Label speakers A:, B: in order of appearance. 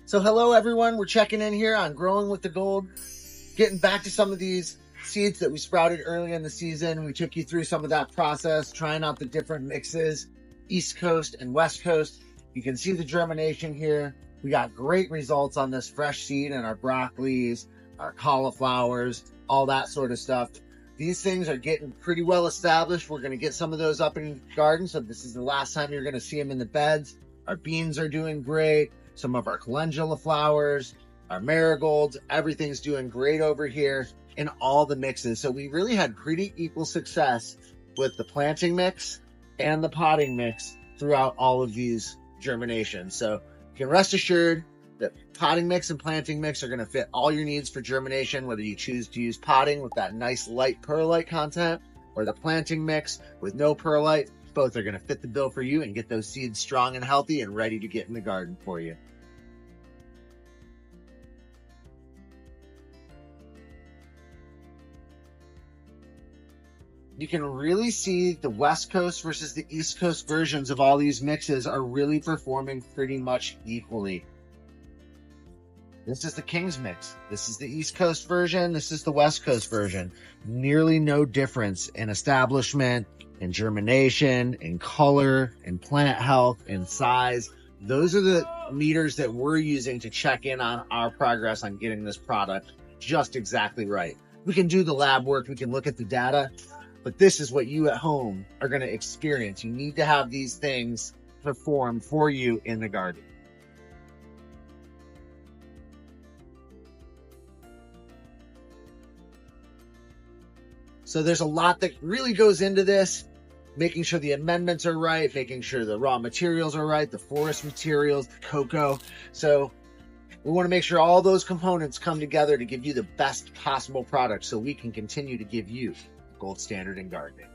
A: So hello everyone, we're checking in here on Growing with the Gold, getting back to some of these seeds that we sprouted early in the season. We took you through some of that process, trying out the different mixes, East Coast and West Coast. You can see the germination here. We got great results on this fresh seed and our broccolis, our cauliflowers, all that sort of stuff. These things are getting pretty well established. We're going to get some of those up in the garden. So this is the last time you're going to see them in the beds. Our beans are doing great. Some of our calendula flowers, our marigolds, everything's doing great over here in all the mixes. So we really had pretty equal success with the planting mix and the potting mix throughout all of these germinations. So you can rest assured that potting mix and planting mix are going to fit all your needs for germination, whether you choose to use potting with that nice light perlite content or the planting mix with no perlite. Both are going to fit the bill for you and get those seeds strong and healthy and ready to get in the garden for you. You can really see the West Coast versus the East Coast versions of all these mixes are really performing pretty much equally. This is the King's mix. This is the East Coast version. This is the West Coast version. Nearly no difference in establishment, in germination, in color, in plant health, in size. Those are the meters that we're using to check in on our progress on getting this product just exactly right. We can do the lab work. We can look at the data, but this is what you at home are going to experience. You need to have these things perform for you in the garden. So there's a lot that really goes into this, making sure the amendments are right, making sure the raw materials are right, the forest materials, the cocoa. So we want to make sure all those components come together to give you the best possible product so we can continue to give you the gold standard in gardening.